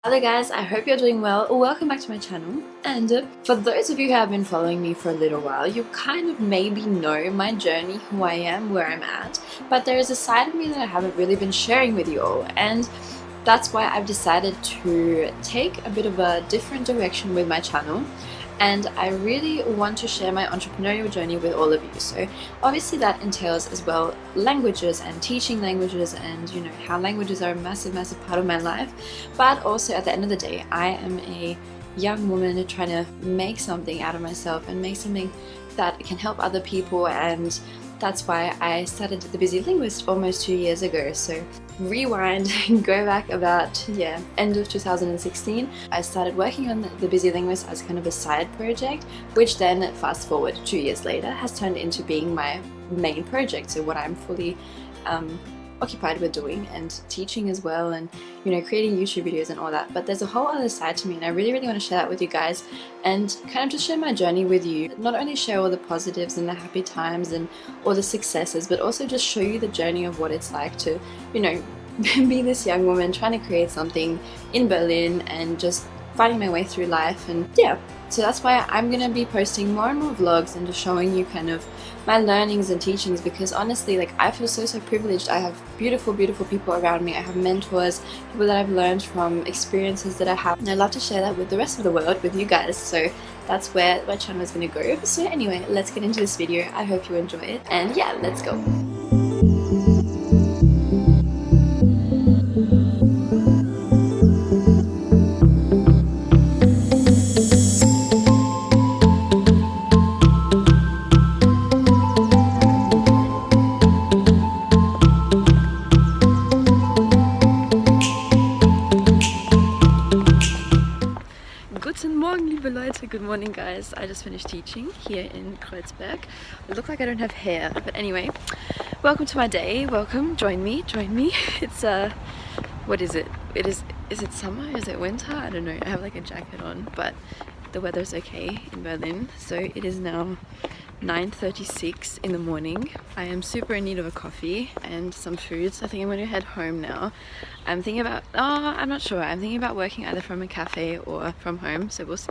Hello guys, I hope you're doing well. Welcome back to my channel, and for those of you who have been following me for a little while, you kind of maybe know my journey, who I am, where I'm at, but there is a side of me that I haven't really been sharing with you all, and that's why I've decided to take a bit of a different direction with my channel. And I really want to share my entrepreneurial journey with all of you. So obviously that entails as well languages and teaching languages, and you know how languages are a massive part of my life. But also at the end of the day, I am a young woman trying to make something out of myself and make something that can help other people, and that's why I started the Busy Linguist almost 2 years ago. So rewind and go back about end of 2016. I started working on the Busy Linguist as kind of a side project, which then fast forward 2 years later has turned into being my main project. So what I'm fully occupied with doing, and teaching as well, and you know, creating YouTube videos and all that. But there's a whole other side to me, and I really want to share that with you guys, and kind of just share my journey with you. Not only share all the positives and the happy times and all the successes, but also just show you the journey of what it's like to, you know, be this young woman trying to create something in Berlin and just finding my way through life. And yeah, so that's why I'm gonna be posting more and more vlogs and just showing you kind of my learnings and teachings, because honestly, like, I feel so privileged. I have beautiful people around me. I have mentors, people that I've learned from, experiences that I have, and I'd love to share that with the rest of the world, with you guys. So that's where my channel is gonna go. So anyway, let's get into this video. I hope you enjoy it, and yeah, let's go. Good morning guys, I just finished teaching here in Kreuzberg. I look like I don't have hair, but anyway, welcome to my day. Welcome, join me. It's what is it? Is it summer? Is it winter? I don't know. I have like a jacket on, but the weather's okay in Berlin. So it is now 9:36 in the morning. I am super in need of a coffee and some food, so I think I'm going to head home now. I'm thinking about, I'm not sure. I'm thinking about working either from a cafe or from home, so we'll see.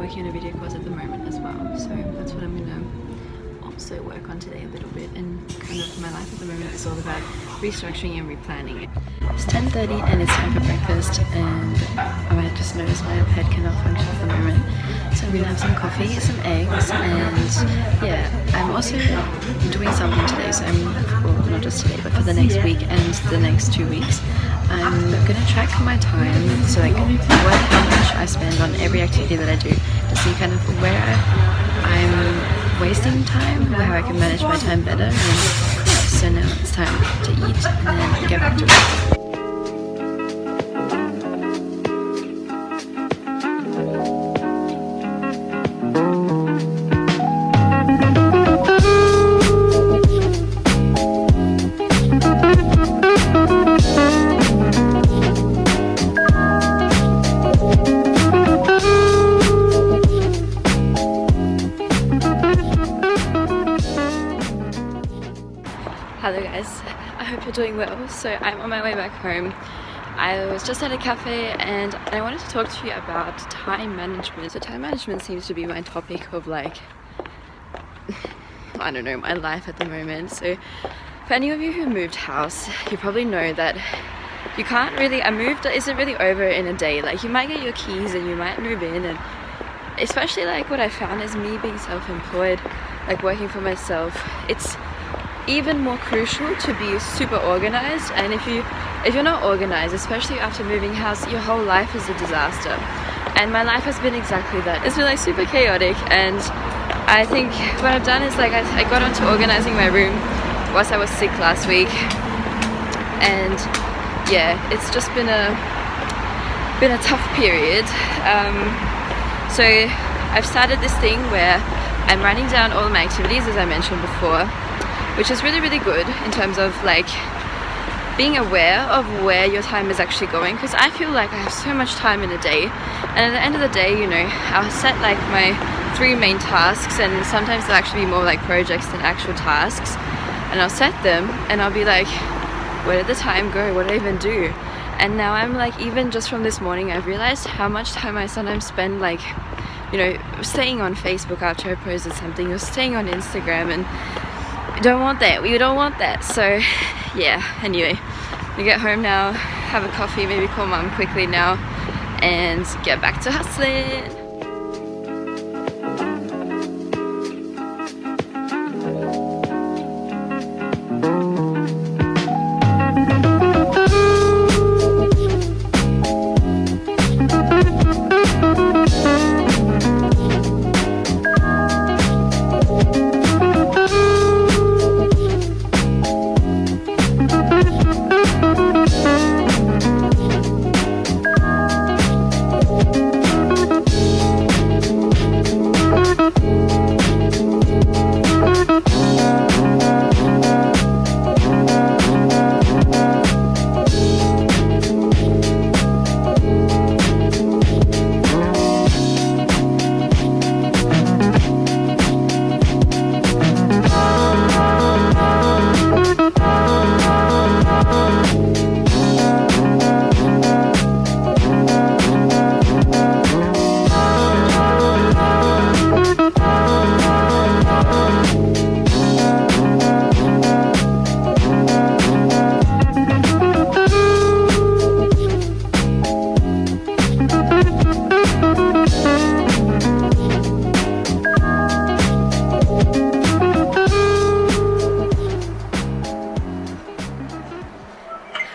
On a video course at the moment as well, so that's what I'm gonna also work on today a little bit. And kind of my life at the moment is all about restructuring and replanning. It's 10:30 and it's time for breakfast, and I just noticed my head cannot function at the moment, so I'm gonna have some coffee, some eggs, and yeah, I'm also doing something today. So well, not just today, but for the next week and the next 2 weeks, I'm gonna track my time, so like how much I spend on every activity that I do, to see kind of where I'm wasting time, how I can manage my time better. And yeah, so now it's time to eat and then get back to work. Hello guys, I hope you're doing well. So I'm on my way back home. I was just at a cafe and I wanted to talk to you about time management. So time management seems to be my topic of, like, I don't know, my life at the moment. So for any of you who moved house, you probably know that you can't really, a move isn't really over in a day. Like, you might get your keys and you might move in, and especially like what I found is me being self-employed, like working for myself, it's even more crucial to be super organized. And if you're not organized, especially after moving house, your whole life is a disaster. And my life has been exactly that. It's been like super chaotic, and I think what I've done is, like, I got onto organizing my room whilst I was sick last week, and yeah, it's just been a tough period. So I've started this thing where I'm writing down all my activities, as I mentioned before, which is really, really good in terms of like being aware of where your time is actually going, because I feel like I have so much time in a day, and at the end of the day, you know, I'll set like my 3 main tasks, and sometimes they'll actually be more like projects than actual tasks, and I'll set them and I'll be like, where did the time go? What did I even do? And now I'm like, even just from this morning, I've realized how much time I sometimes spend like, you know, staying on Facebook after I posted something, or staying on Instagram, and we don't want that. We don't want that. So yeah, anyway, we get home now, have a coffee, maybe call mom quickly now, and get back to hustling.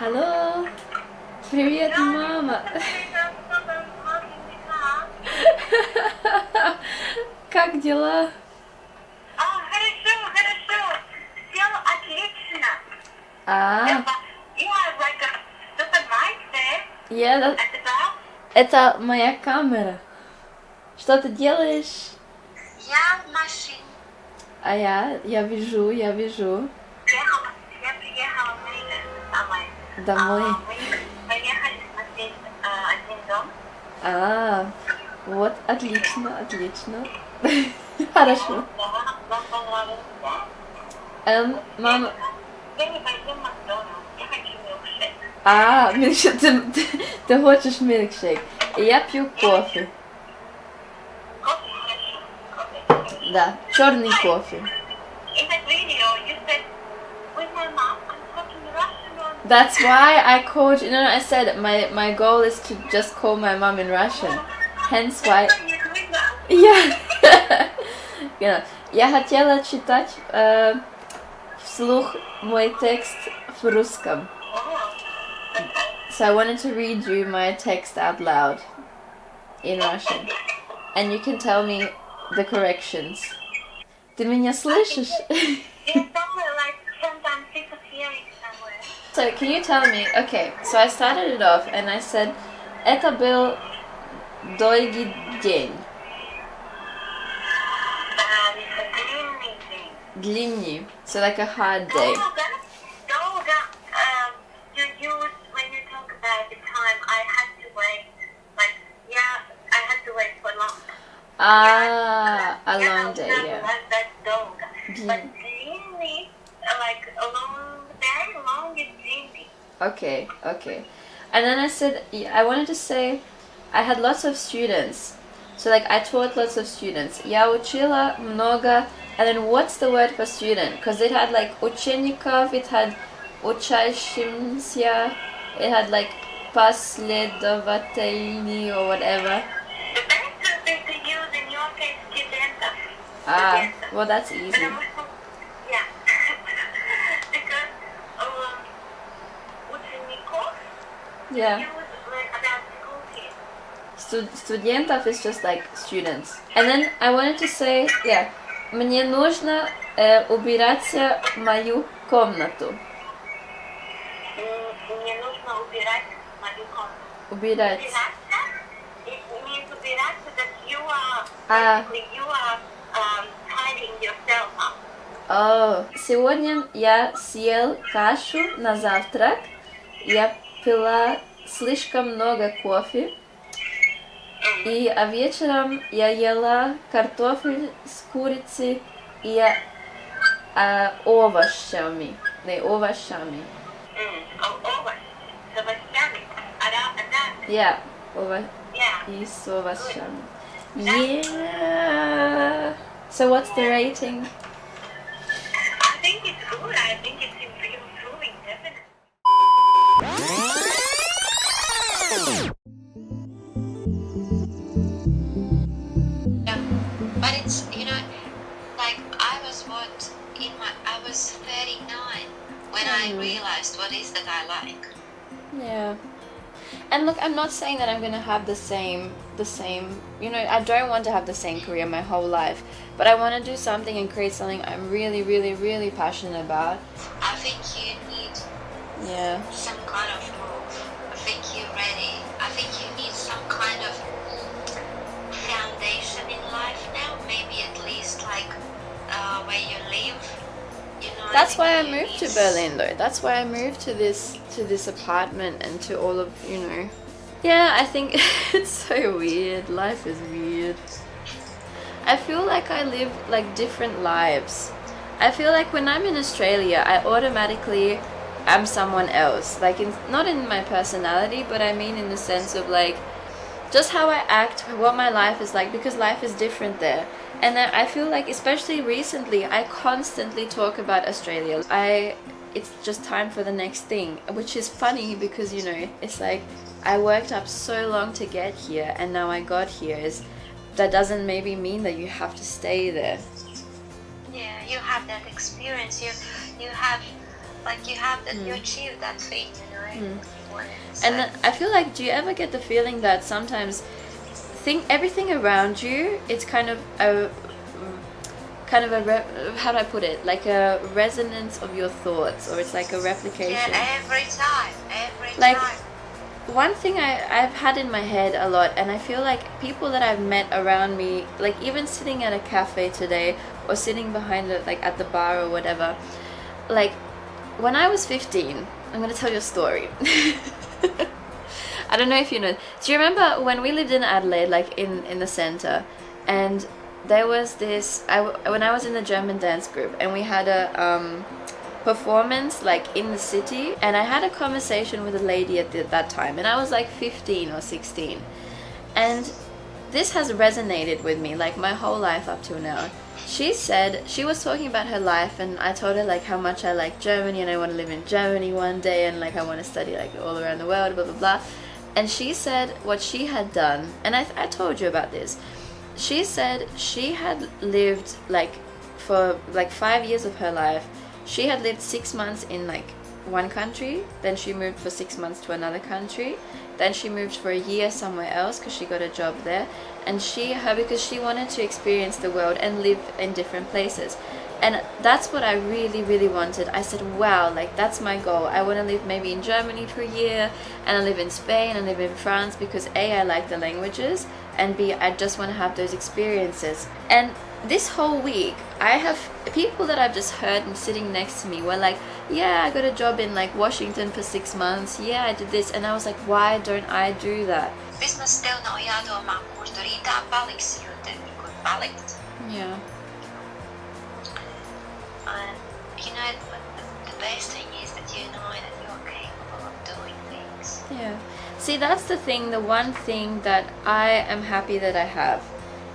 Алло, привет, мама. Как дела? Хорошо, хорошо. Все отлично. Yeah, это моя камера. Что ты делаешь? Я в машине. А я вижу. Я приехала домой. Мы поехали смотреть один дом. Вот, отлично. Хорошо. Вам понравился? Мама... Сегодня пойдем в Макдональдс. Я хочу милкшейк. Ты хочешь милкшейк? Я пью кофе. Кофе хорошо. Да, черный кофе. In that video, you said, with my mom, I'm talking Russian on... That's why I called you. No, I said my goal is to just call my mom in Russian. Hence why... Yeah. Я хотела читать вслух мой текст в русском. So I wanted to read you my text out loud in Russian. And you can tell me the corrections. Ты меня слышишь? So can you tell me, okay, so I started it off and I said, это был долгий день. Длинный, so like a hard day. You use, when you talk about the time, I had to wait, like, I had to wait for long. A long day, yeah. That's долго. But длинный, like, a long, very long is длинный. Okay. And then I said, I wanted to say, I had lots of students. So like, I taught lots of students. Я учила много. And then what's the word for student? Because it had like учеников, it had учащимся, it had like последовательный or whatever. The best thing to use in your case, studenta. Well that's easy. Yeah. Because учеников, yeah. use about school kids. Студентов is just like students. And then I wanted to say, мне нужно убираться в мою комнату. не нужно убирать мою Убирать. Ubirаться, it means ubirаться that you are, А, basically you are tidying yourself up. о, сегодня я съел кашу на завтрак. Я пила слишком много кофе. А вечером я ела картофель с курицей и овощами. Не, овощами. Овощ. С овощами. Yeah, Yeah. и с овощами. Yeah. So what's the rating? I think it's good. I think it's improving, definitely. Yeah, but it's, like I was 39 when I realized what is that I like. Yeah. And look, I'm not saying that I'm gonna have the same, I don't want to have the same career my whole life, but I want to do something and create something I'm really, really, really passionate about. I think you need some kind of move. I think you're ready. I think you need some kind of foundation in life now, maybe at least like where you live. That's why I moved to Berlin though. That's why I moved to this apartment and to all of, Yeah, I think it's so weird. Life is weird. I feel like I live like different lives. I feel like when I'm in Australia, I automatically am someone else. Like not in my personality, but I mean in the sense of like just how I act, what my life is like, because life is different there. And I feel like, especially recently, I constantly talk about Australia. It's just time for the next thing, which is funny because, it's like I worked up so long to get here and now I got here. That doesn't maybe mean that you have to stay there. Yeah, you have that experience. You have that you achieved that thing, And then I feel like, do you ever get the feeling that sometimes everything around you, it's kind of a how do I put it, like a resonance of your thoughts, or it's like a replication. Yeah, every time. Like one thing I've had in my head a lot, and I feel like people that I've met around me, like even sitting at a cafe today or sitting behind it, like at the bar or whatever, like when I was 15, I'm gonna tell you a story. I don't know if you know. Do you remember when we lived in Adelaide, like in the center, and there was this, when I was in the German dance group, and we had a performance like in the city, and I had a conversation with a lady at that time, and I was like 15 or 16, and this has resonated with me like my whole life up till now. She said, she was talking about her life, and I told her like how much I like Germany and I want to live in Germany one day, and like I want to study like all around the world, blah blah blah. And she said what she had done, and I told you about this. She said she had lived like for like 5 years of her life. She had lived 6 months in like one country, then she moved for 6 months to another country, then she moved for a year somewhere else because she got a job there, and because she wanted to experience the world and live in different places. And that's what I really, really wanted. I said, wow, like that's my goal. I want to live maybe in Germany for a year, and I live in Spain, and live in France, because A, I like the languages, and B, I just want to have those experiences. And this whole week, I have people that I've just heard and sitting next to me were like, yeah, I got a job in like Washington for 6 months. Yeah, I did this. And I was like, why don't I do that? Vismaz tev nav jādomā, kur tu rītā paliksi, jo tev ir kur palikt. Yeah. The best thing is that you know that you're capable of doing things. Yeah. See, that's the thing, the one thing that I am happy that I have.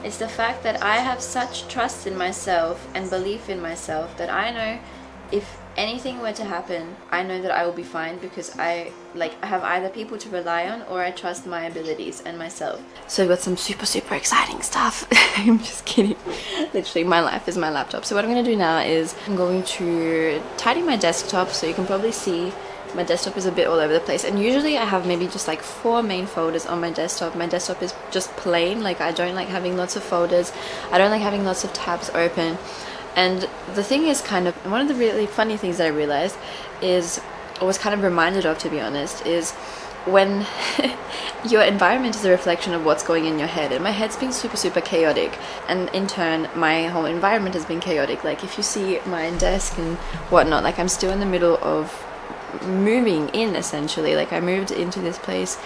It's the fact that I have such trust in myself and belief in myself that I know if anything were to happen, I know that I will be fine, because I have either people to rely on, or I trust my abilities and myself. So I've got some super, super exciting stuff. I'm just kidding. Literally, my life is my laptop. So what I'm going to do now is I'm going to tidy my desktop, so you can probably see my desktop is a bit all over the place, and usually I have maybe just like 4 main folders on my desktop. My desktop is just plain, like I don't like having lots of folders, I don't like having lots of tabs open. And the thing is, kind of one of the really funny things that I realized is was kind of reminded of, to be honest, is when your environment is a reflection of what's going in your head, and my head's been super chaotic, and in turn my whole environment has been chaotic. Like if you see my desk and whatnot, like I'm still in the middle of moving in, essentially. Like I moved into this place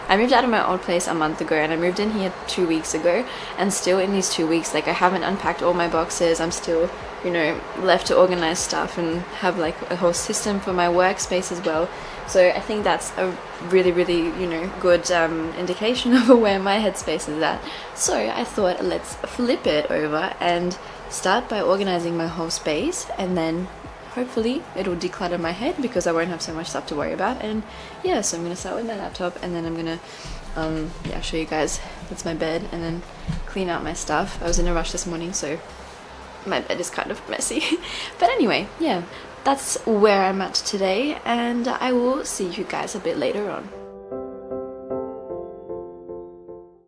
I moved out of my old place a month ago, and I moved in here 2 weeks ago, and still in these 2 weeks, like I haven't unpacked all my boxes. I'm still, you know, left to organize stuff and have like a whole system for my workspace as well. So I think that's a really, you know, good indication of where my headspace is at. So I thought, let's flip it over and start by organizing my whole space, and then hopefully it'll declutter my head because I won't have so much stuff to worry about. And yeah, so I'm gonna start with my laptop, and then I'm gonna show you guys. That's my bed, and then clean out my stuff. I was in a rush this morning, so my bed is kind of messy. But anyway, yeah, that's where I'm at today, and I will see you guys a bit later on.